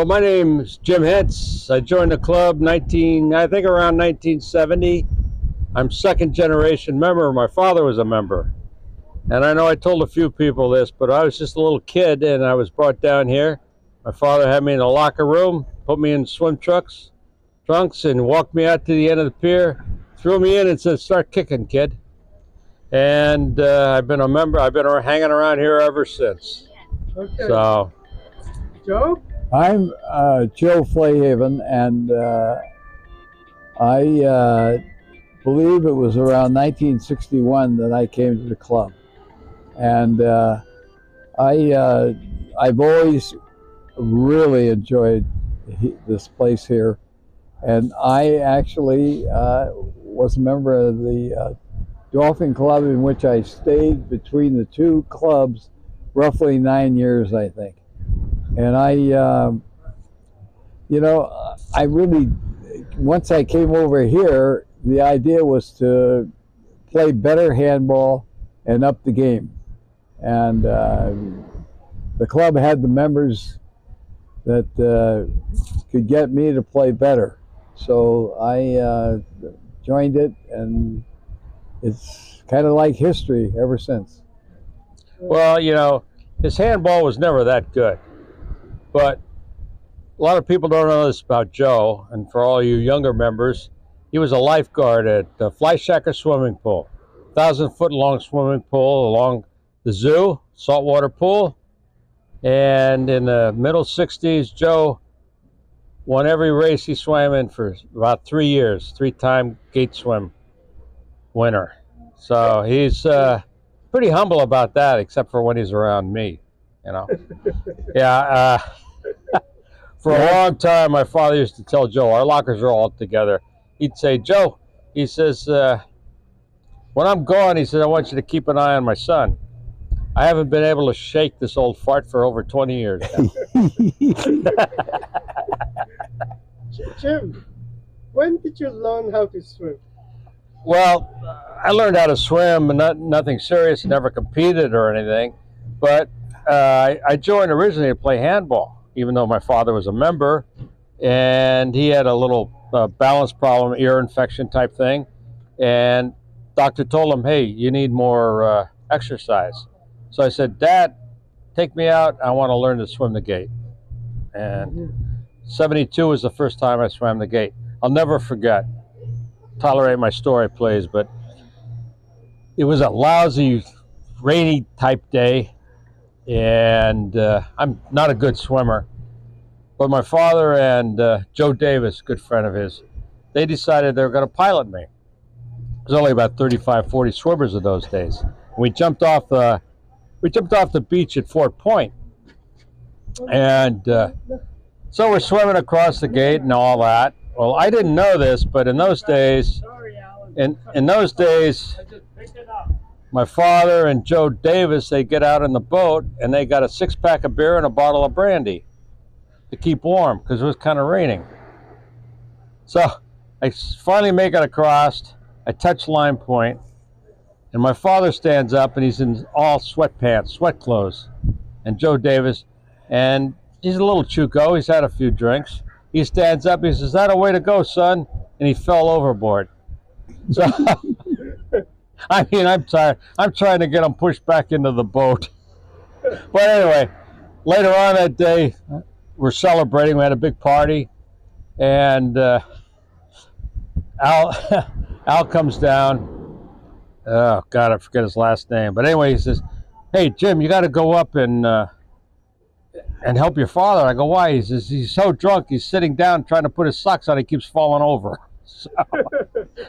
Well, my name's Jim Hentz. I joined the club I think around 1970. I'm second generation member. My father was a member. And I know I told a few people this, but I was just a little kid and I was brought down here. My father had me in the locker room, put me in swim trunks, and walked me out to the end of the pier, threw me in and said, "Start kicking, kid." And I've been a member. I've been hanging around here ever since. Okay. So, Joe? I'm Joe Flahavan, and I believe it was around 1961 that I came to the club. And I've always really enjoyed this place here. And I actually was a member of the Dolphin Club, in which I stayed between the two clubs roughly 9 years, I think. And I really, once I came over here, the idea was to play better handball and up the game. And the club had the members that could get me to play better. So I joined it, and it's kind of like history ever since. well, his handball was never that good. But a lot of people don't know this about Joe, and for all you younger members, he was a lifeguard at the Fleischacker swimming pool, 1,000-foot long swimming pool along the zoo, saltwater pool. And in the middle 60s, Joe won every race he swam in for about 3 years, three-time gate swim winner. So he's pretty humble about that, except for when he's around me, Yeah, for a long time, my father used to tell Joe, our lockers are all together. He'd say, "Joe," he says, "when I'm gone," he says, "I want you to keep an eye on my son. I haven't been able to shake this old fart for over 20 years now." Jim, when did you learn how to swim? Well, I learned how to swim, and nothing serious, never competed or anything. But I joined originally to play handball, even though my father was a member, and he had a little balance problem, ear infection type thing. And doctor told him, "Hey, you need more exercise." So I said, "Dad, take me out. I want to learn to swim the gate." And 72 was the first time I swam the gate. I'll never forget. Tolerate my story, please, but it was a lousy, rainy type day, and I'm not a good swimmer. But my father and Joe Davis, good friend of his, they decided they were going to pilot me. There's only about 35, 40 swimmers in those days. We jumped off the beach at Fort Point, and so we're swimming across the gate and all that. Well, I didn't know this, but in those days, my father and Joe Davis, they get out in the boat and they got a 6-pack of beer and a bottle of brandy to keep warm because it was kind of raining. So I finally make it across. I touch line point, and my father stands up and he's in all sweatpants, sweat clothes, and Joe Davis, and he's a little chuco. He's had a few drinks. He stands up. He says, "Is that a way to go, son?" And he fell overboard. So, I mean, I'm tired. I'm trying to get him pushed back into the boat. But anyway, later on that day, we're celebrating. We had a big party, and Al comes down. Oh God, I forget his last name. But anyway, he says, "Hey Jim, you got to go up and help your father." I go, "Why?" He says, "He's so drunk, he's sitting down trying to put his socks on, he keeps falling over." So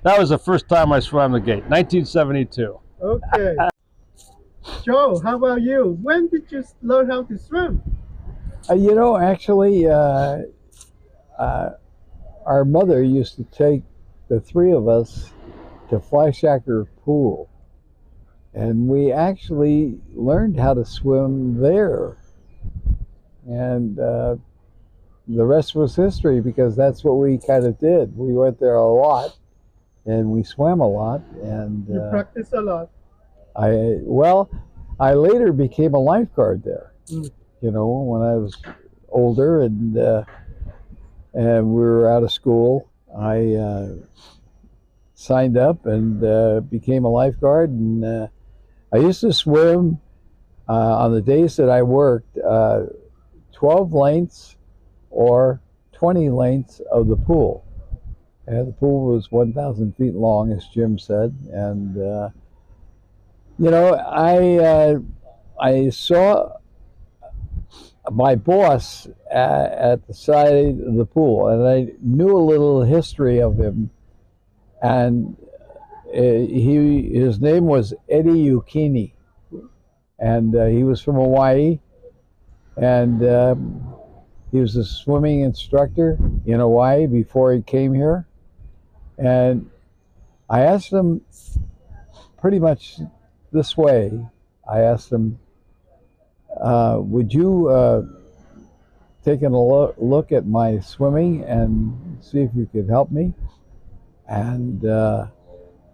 that was the first time I swam the gate, 1972. Okay. Joe, how about you? When did you learn how to swim? Actually, our mother used to take the three of us to Fleischacker Pool, and we actually learned how to swim there. And the rest was history, because that's what we kind of did. We went there a lot, and we swam a lot. And You practice a lot. I later became a lifeguard there. When I was older and we were out of school, I signed up and became a lifeguard. And I used to swim on the days that I worked 12 lengths or 20 lengths of the pool. And the pool was 1,000 feet long, as Jim said. And, you know, I saw my boss at the side of the pool, and I knew a little history of him. And his name was Eddie Yukini, and he was from Hawaii, and he was a swimming instructor in Hawaii before he came here. And I asked him pretty much this way. I asked him, would you take a look at my swimming and see if you could help me? And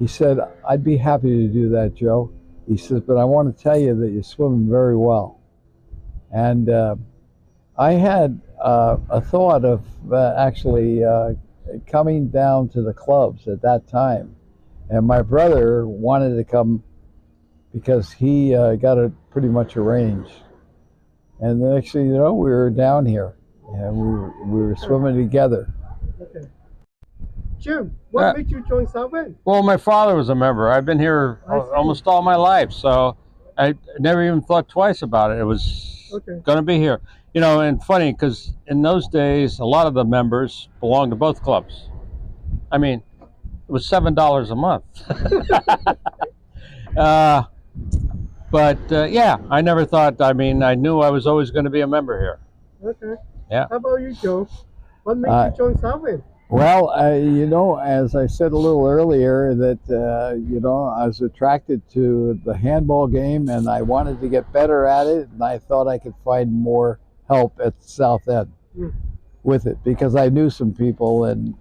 he said, I'd be happy to do that, Joe. He says, but I want to tell you that you're swimming very well. And I had a thought of actually coming down to the clubs at that time. And my brother wanted to come because he got it pretty much arranged. And the next thing you know, we were down here and we were swimming together. Okay. Jim, what made you join Southend? Well, my father was a member. I've been here almost all my life, so I never even thought twice about it. It was going to be here. You know, and funny, because in those days, a lot of the members belonged to both clubs. I mean, it was $7 a month. Yeah, I never thought, I mean, I knew I was always going to be a member here. Okay. Yeah. How about you, Joe? What made you join Southend? Well, you know, as I said a little earlier, that, you know, I was attracted to the handball game and I wanted to get better at it, and I thought I could find more help at Southend with it, because I knew some people and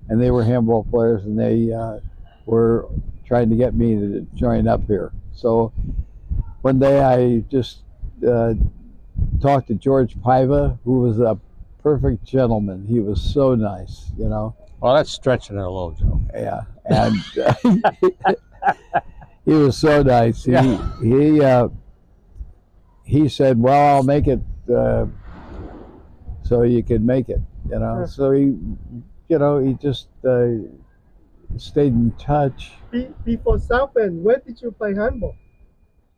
they were handball players, and they were trying to get me to join up here. So one day I just talked to George Paiva, who was a perfect gentleman. He was so nice, you know. Well, that's stretching it a little, Joe. Yeah, and he was so nice. He said, "Well, I'll make it so you can make it," you know. So he, you know, he just stayed in touch. Before Southend, where did you play handball?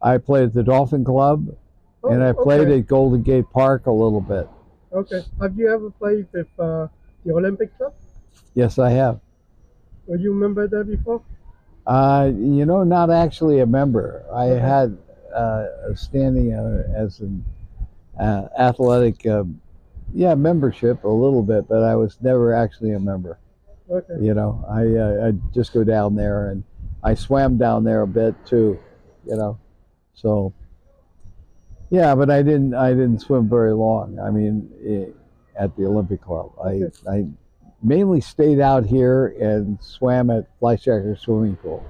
I played at the Dolphin Club, and I played at Golden Gate Park a little bit. Okay. Have you ever played with the Olympic Club? Yes, I have. Were you a member there before? You know, not actually a member. I had a standing as an athletic, membership a little bit, but I was never actually a member. Okay. You know, I just go down there, and I swam down there a bit too, you know. So yeah, but I didn't swim very long. I mean, at the Olympic Club, I mainly stayed out here and swam at Fleischhacker swimming pool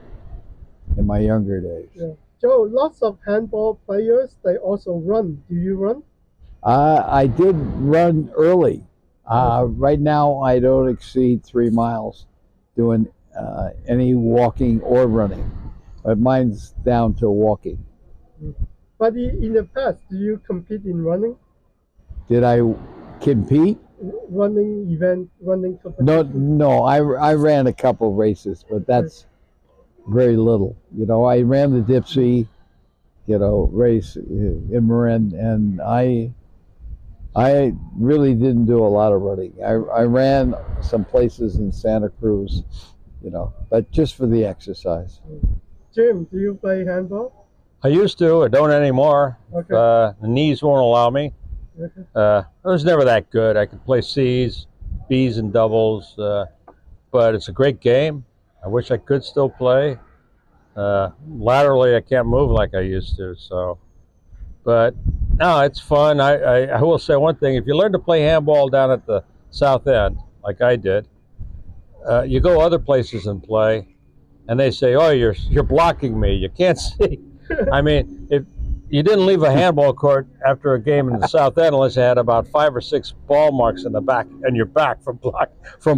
in my younger days. Yeah. Joe, lots of handball players, they also run. Do you run? I did run early. Right now, I don't exceed 3 miles doing any walking or running, but mine's down to walking. But in the past, do you compete in running? Did I compete? Running event, running competition? No. I ran a couple races, but that's very little. You know, I ran the Dipsy, you know, race in Marin, and I really didn't do a lot of running. I ran some places in Santa Cruz, you know, but just for the exercise. Jim, do you play handball? I used to. I don't anymore. Okay. The knees won't allow me. Okay. I was never that good. I could play C's, B's, and doubles, but it's a great game. I wish I could still play. Laterally, I can't move like I used to. So, but no, it's fun. I will say one thing: if you learn to play handball down at the South End, like I did, you go other places and play, and they say, "Oh, you're blocking me. You can't see." I mean, you didn't leave a handball court after a game in the South End unless you had about 5 or 6 ball marks in the back and your back from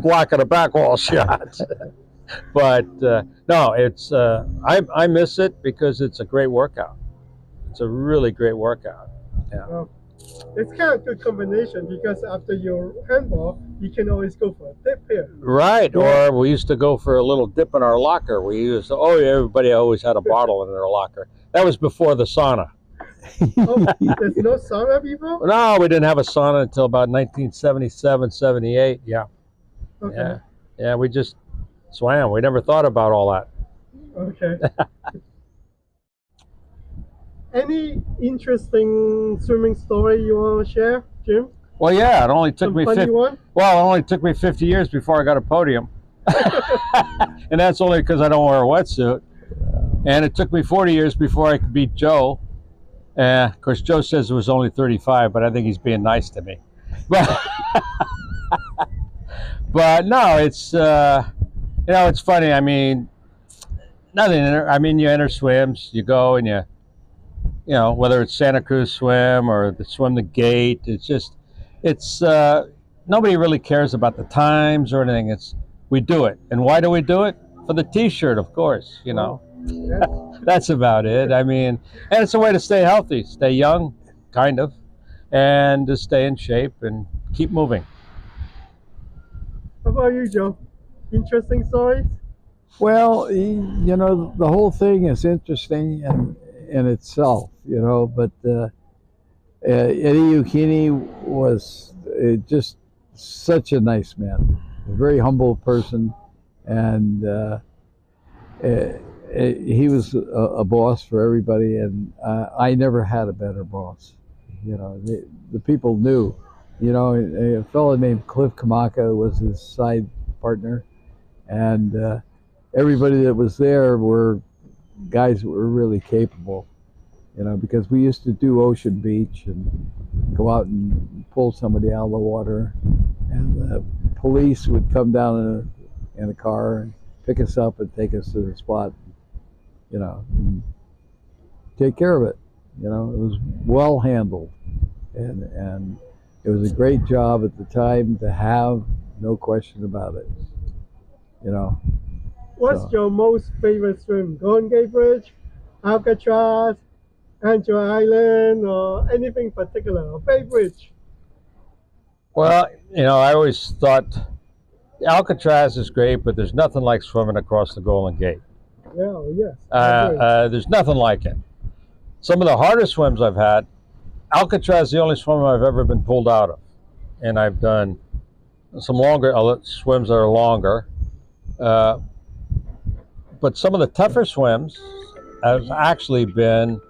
blocking a back wall shot. But no, it's I miss it because it's a great workout. It's a really great workout. Yeah. Well, it's kind of good combination because after your handball, you can always go for a dip here. Right. Or we used to go for a little dip in our locker. We used to, everybody always had a bottle in their locker. That was before the sauna. Oh, there's no sauna before? No, we didn't have a sauna until about 1977, 78. Yeah. Okay. Yeah. Yeah, we just swam. We never thought about all that. Okay. Any interesting swimming story you want to share, Jim? Well, yeah, it only took Some me funny 50, one? well, it only took me 50 years before I got a podium. And that's only because I don't wear a wetsuit. And it took me 40 years before I could beat Joe. Of course, Joe says it was only 35, but I think he's being nice to me. But, but no, it's it's funny. I mean, nothing. I mean, you enter swims, you go and whether it's Santa Cruz swim or the swim the gate, it's nobody really cares about the times or anything. We do it. And why do we do it? For the t-shirt, of course, Yeah. That's about it. I mean, and it's a way to stay healthy, stay young, kind of, and to stay in shape and keep moving. How about you, Joe? Interesting stories? Well, the whole thing is interesting in itself, but Eddie Ukini was just such a nice man, a very humble person, and he was a boss for everybody, and I never had a better boss. The people knew. A fellow named Cliff Kamaka was his side partner, and everybody that was there were guys that were really capable. Because we used to do Ocean Beach and go out and pull somebody out of the water, and the police would come down in a car and pick us up and take us to the spot, and take care of it. It was well handled, and it was a great job at the time to have, no question about it. What's your most favorite swim? Golden Gate Bridge, Alcatraz, Angel Island, or anything particular? A favorite? Well, I always thought Alcatraz is great, but there's nothing like swimming across the Golden Gate. Yeah, yes. There's nothing like it. Some of the hardest swims I've had, Alcatraz is the only swim I've ever been pulled out of. And I've done some longer swims that are longer. But some of the tougher swims have actually been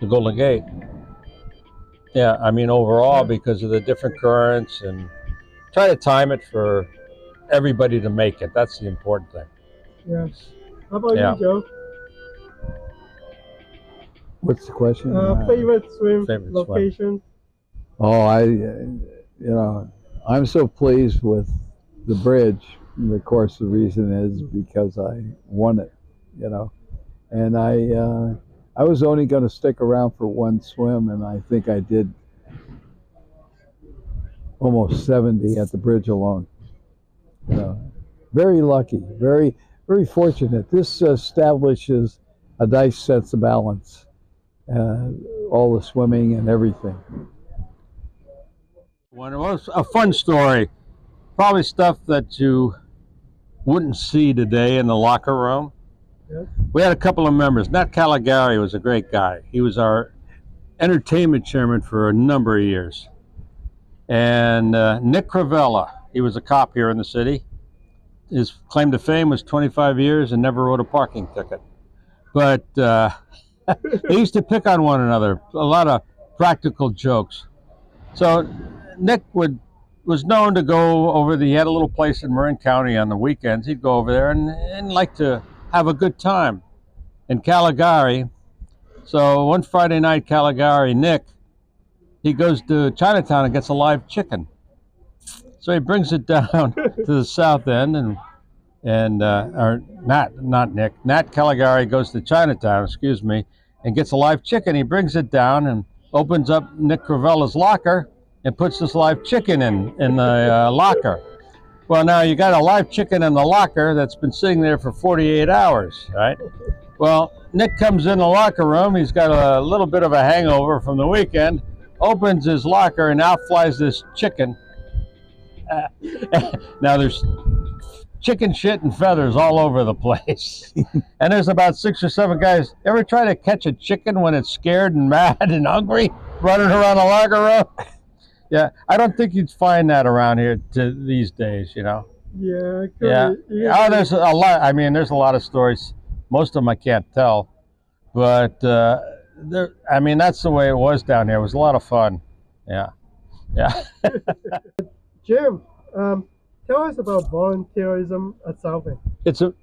the Golden Gate. Yeah, I mean overall, because of the different currents, and try to time it for everybody to make it. That's the important thing. Yes. How about you, Joe? What's the question? Favorite swim Favorite location? Oh, I'm so pleased with the bridge. And of course, the reason is because I won it, and I was only going to stick around for one swim, and I think I did almost 70 at the bridge alone. Very lucky, very, very fortunate. This establishes a nice sense of balance, all the swimming and everything. Well, it was a fun story. Probably stuff that you wouldn't see today in the locker room. Yes. We had a couple of members. Nat Caligari was a great guy. He was our entertainment chairman for a number of years. And Nick Cravella, he was a cop here in the city. His claim to fame was 25 years and never wrote a parking ticket. But they used to pick on one another, a lot of practical jokes. So Nick was known to go over he had a little place in Marin County on the weekends. He'd go over there and like to have a good time. And Caligari, so one Friday night, Nick, he goes to Chinatown and gets a live chicken. So he brings it down to the South End, or not Nick. Nat Caligari goes to Chinatown, and gets a live chicken. He brings it down and opens up Nick Crivella's locker and puts this live chicken in the locker. Well, now you got a live chicken in the locker that's been sitting there for 48 hours, right? Well, Nick comes in the locker room. He's got a little bit of a hangover from the weekend, opens his locker, and out flies this chicken. Now there's chicken shit and feathers all over the place. And there's about 6 or 7 guys. Ever try to catch a chicken when it's scared and mad and hungry, running around the locker room? Yeah, I don't think you'd find that around here these days, you know. Yeah. Yeah. Oh, there's a lot. I mean, there's a lot of stories. Most of them I can't tell, but I mean, that's the way it was down here. It was a lot of fun. Yeah. Yeah. Jim, tell us about volunteerism at South End.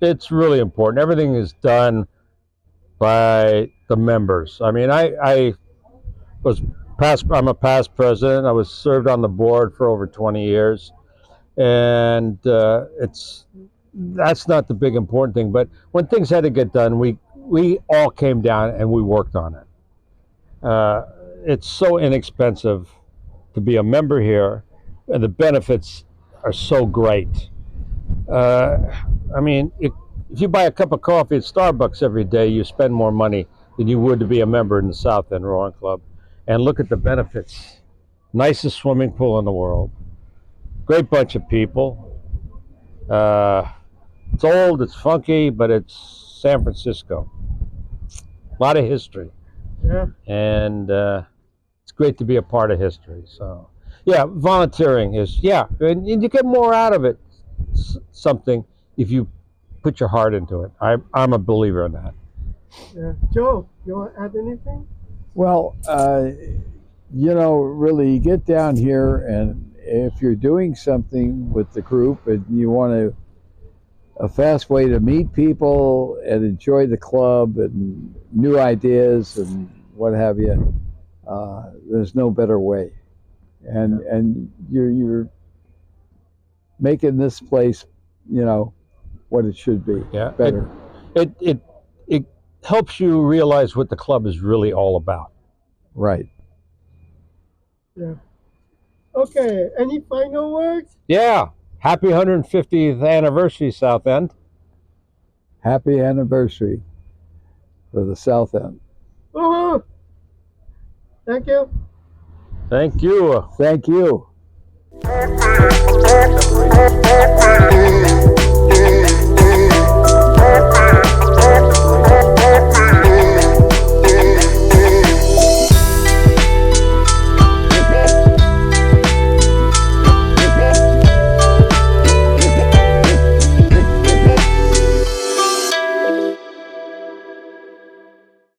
It's really important. Everything is done by the members. I mean, I'm a past president. I was served on the board for over 20 years, and that's not the big important thing. But when things had to get done, we all came down and we worked on it. It's so inexpensive to be a member here, and the benefits are so great. I mean, if you buy a cup of coffee at Starbucks every day, you spend more money than you would to be a member in the South End Rowing Club. And look at the benefits. Nicest swimming pool in the world. Great bunch of people. It's old, it's funky, but it's San Francisco. A lot of history. Yeah. And it's great to be a part of history. So, yeah, volunteering is, and you get more out of it, something, if you put your heart into it. I'm a believer in that. Yeah. Joe, you want to add anything? Well, you know, really, you get down here, and if you're doing something with the group and you want a fast way to meet people and enjoy the club and new ideas and what have you, there's no better way. And you're making this place, you know, what it should be. Yeah, better. It helps you realize what the club is really all about. Right. Yeah. Okay, any final words? Yeah. Happy 150th anniversary, South End. Happy anniversary for the South End. Woohoo! Thank you. Thank you. Thank you.